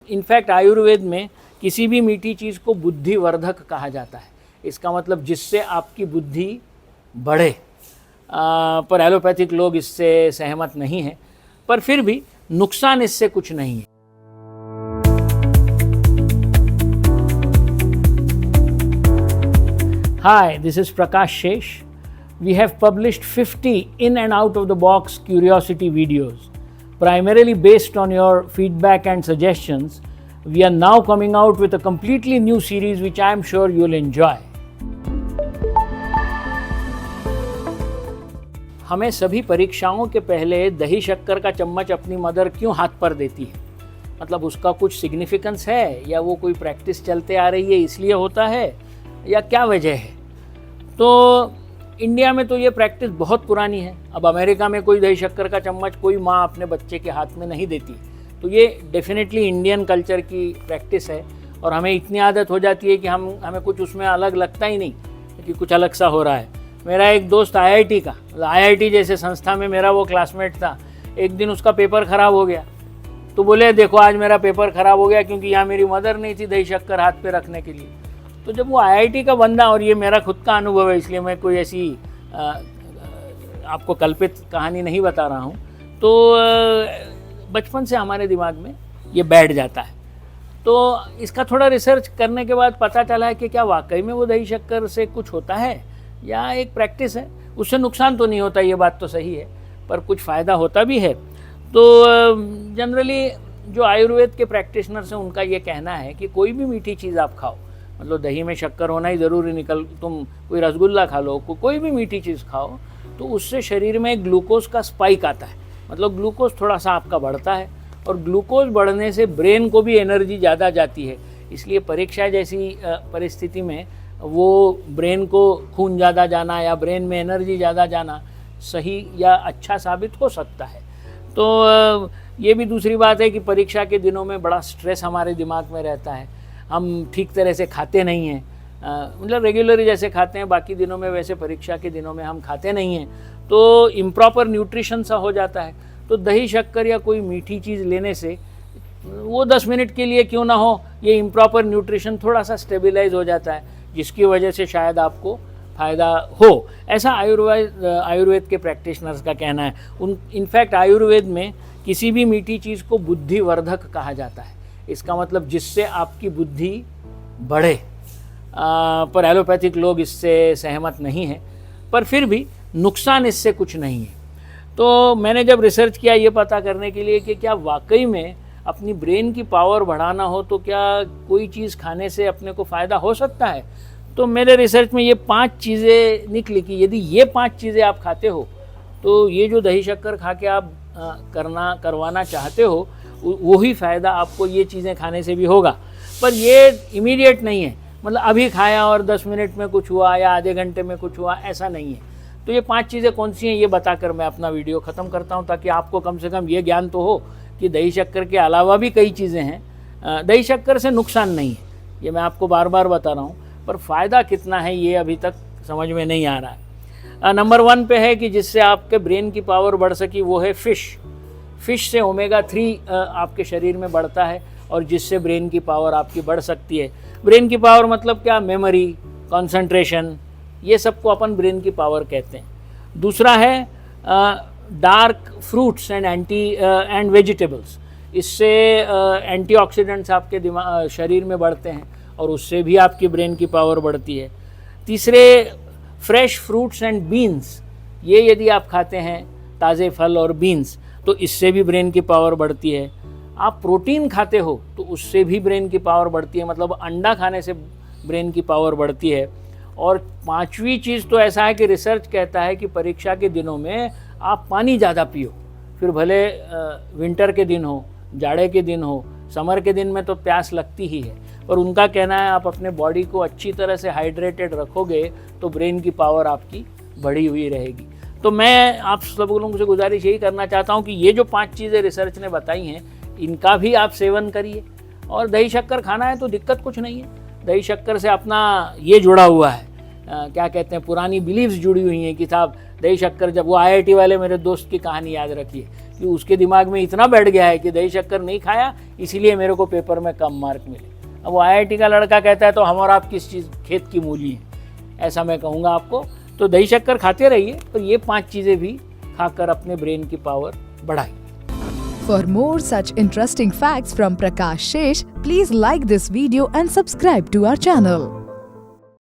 In fact Ayurveda में किसी भी मीठी चीज़ को बुद्धिवर्धक कहा जाता है। इसका मतलब जिससे आपकी बुद्धि बढ़े। पर एलोपैथिक लोग इससे सहमत नहीं हैं, पर फिर भी नुकसान इससे कुछ नहीं है। Hi, this is Prakash Shesh. We have published 50 in and out of the box curiosity videos. Primarily based on your feedback and suggestions, we are now coming out with a completely new series which I am sure you'll enjoy. हमें सभी परीक्षाओं के पहले दही शक्कर का चम्मच अपनी मदर क्यों हाथ पर देती है? मतलब उसका कुछ सिग्निफिकेंस है या वो कोई प्रैक्टिस चलते आ रही है इसलिए होता है या क्या वजह है? तो इंडिया में तो ये प्रैक्टिस बहुत पुरानी है। अब अमेरिका में कोई दही शक्कर का चम्मच कोई माँ अपने बच्चे के हाथ में नहीं देती। तो ये डेफिनेटली इंडियन कल्चर की प्रैक्टिस है और हमें इतनी आदत हो जाती है कि हमें कुछ उसमें अलग लगता ही नहीं कि कुछ अलग सा हो रहा है। मेरा एक दोस्त IIT का, IIT जैसे संस्था में मेरा वो क्लासमेट था। एक दिन उसका पेपर ख़राब हो गया तो बोले देखो आज मेरा पेपर ख़राब हो गया क्योंकि यहाँ मेरी मदर नहीं थी दही शक्कर हाथ पे रखने के लिए। तो जब वो IIT का बंदा, और ये मेरा खुद का अनुभव है इसलिए मैं कोई ऐसी आपको कल्पित कहानी नहीं बता रहा हूँ, तो बचपन से हमारे दिमाग में ये बैठ जाता है। तो इसका थोड़ा रिसर्च करने के बाद पता चला है कि क्या वाकई में वो दही शक्कर से कुछ होता है या एक प्रैक्टिस है। उससे नुकसान तो नहीं होता, ये बात तो सही है, पर कुछ फ़ायदा होता भी है। तो जनरली जो आयुर्वेद के प्रैक्टिशनर्स हैं उनका ये कहना है कि कोई भी मीठी चीज़ आप खाओ, मतलब दही में शक्कर होना ही ज़रूरी तुम कोई रसगुल्ला खा लो, कोई भी मीठी चीज़ खाओ, तो उससे शरीर में ग्लूकोज का स्पाइक आता है। मतलब ग्लूकोज थोड़ा सा आपका बढ़ता है और ग्लूकोज बढ़ने से ब्रेन को भी एनर्जी ज़्यादा जाती है। इसलिए परीक्षा जैसी परिस्थिति में वो ब्रेन को खून ज़्यादा जाना या ब्रेन में एनर्जी ज़्यादा जाना सही या अच्छा साबित हो सकता है। तो ये भी दूसरी बात है कि परीक्षा के दिनों में बड़ा स्ट्रेस हमारे दिमाग में रहता है। हम ठीक तरह से खाते नहीं हैं, मतलब रेगुलरली जैसे खाते हैं बाकी दिनों में वैसे परीक्षा के दिनों में हम खाते नहीं हैं, तो इम्प्रॉपर न्यूट्रिशन सा हो जाता है। तो दही शक्कर या कोई मीठी चीज़ लेने से वो 10 मिनट के लिए क्यों ना हो, ये इम्प्रॉपर न्यूट्रिशन थोड़ा सा स्टेबलाइज हो जाता है, जिसकी वजह से शायद आपको फ़ायदा हो। ऐसा आयुर्वेद के प्रैक्टिशनर्स का कहना है। इनफैक्ट आयुर्वेद में किसी भी मीठी चीज़ को बुद्धिवर्धक कहा जाता है। इसका मतलब जिससे आपकी बुद्धि बढ़े। पर एलोपैथिक लोग इससे सहमत नहीं हैं, पर फिर भी नुकसान इससे कुछ नहीं है। तो मैंने जब रिसर्च किया ये पता करने के लिए कि क्या वाकई में अपनी ब्रेन की पावर बढ़ाना हो तो क्या कोई चीज़ खाने से अपने को फ़ायदा हो सकता है, तो मेरे रिसर्च में ये 5 चीज़ें निकली कि यदि ये 5 चीज़ें आप खाते हो तो ये जो दही शक्कर खा के आप करवाना चाहते हो वही फ़ायदा आपको ये चीज़ें खाने से भी होगा। पर ये इमीडिएट नहीं है, मतलब अभी खाया और 10 मिनट में कुछ हुआ या आधे घंटे में कुछ हुआ, ऐसा नहीं है। तो ये 5 चीज़ें कौन सी हैं ये बताकर मैं अपना वीडियो ख़त्म करता हूँ, ताकि आपको कम से कम ये ज्ञान तो हो कि दही शक्कर के अलावा भी कई चीज़ें हैं। दही शक्कर से नुकसान नहीं है, ये मैं आपको बार बार बता रहा हूँ, पर फ़ायदा कितना है ये अभी तक समझ में नहीं आ रहा है। नंबर 1 पे है कि जिससे आपके ब्रेन की पावर बढ़ सकी वो है फ़िश से ओमेगा 3 आपके शरीर में बढ़ता है और जिससे ब्रेन की पावर आपकी बढ़ सकती है। ब्रेन की पावर मतलब क्या, मेमोरी, कंसंट्रेशन, ये सब को अपन ब्रेन की पावर कहते हैं। दूसरा है डार्क फ्रूट्स एंड वेजिटेबल्स, इससे एंटीऑक्सीडेंट्स आपके शरीर में बढ़ते हैं और उससे भी आपकी ब्रेन की पावर बढ़ती है। तीसरे फ्रेश फ्रूट्स एंड बीन्स, ये यदि आप खाते हैं ताज़े फल और बीन्स तो इससे भी ब्रेन की पावर बढ़ती है। आप प्रोटीन खाते हो तो उससे भी ब्रेन की पावर बढ़ती है, मतलब अंडा खाने से ब्रेन की पावर बढ़ती है। और 5वीं चीज़ तो ऐसा है कि रिसर्च कहता है कि परीक्षा के दिनों में आप पानी ज़्यादा पियो, फिर भले विंटर के दिन हो, जाड़े के दिन हो, समर के दिन में तो प्यास लगती ही है, पर उनका कहना है आप अपने बॉडी को अच्छी तरह से हाइड्रेटेड रखोगे तो ब्रेन की पावर आपकी बढ़ी हुई रहेगी। तो मैं आप सब लोगों से गुजारिश यही करना चाहता हूँ कि ये जो 5 चीज़ें रिसर्च ने बताई हैं इनका भी आप सेवन करिए। और दही शक्कर खाना है तो दिक्कत कुछ नहीं है, दही शक्कर से अपना ये जुड़ा हुआ है, क्या कहते हैं, पुरानी बिलीव्स जुड़ी हुई हैं कि साहब दही शक्कर, जब वो IIT वाले मेरे दोस्त की कहानी याद रखिए कि उसके दिमाग में इतना बैठ गया है कि दही शक्कर नहीं खाया इसीलिए मेरे को पेपर में कम मार्क मिले। अब वो IIT का लड़का कहता है तो हम और आप किस चीज़ खेत की मूली हैं, ऐसा मैं कहूँगा आपको। तो दही शक्कर खाते रहिए, पर ये 5 चीज़ें भी खाकर अपने ब्रेन की पावर बढ़ाइए। For more such interesting facts from Prakash Shesh, please like this video and subscribe to our channel.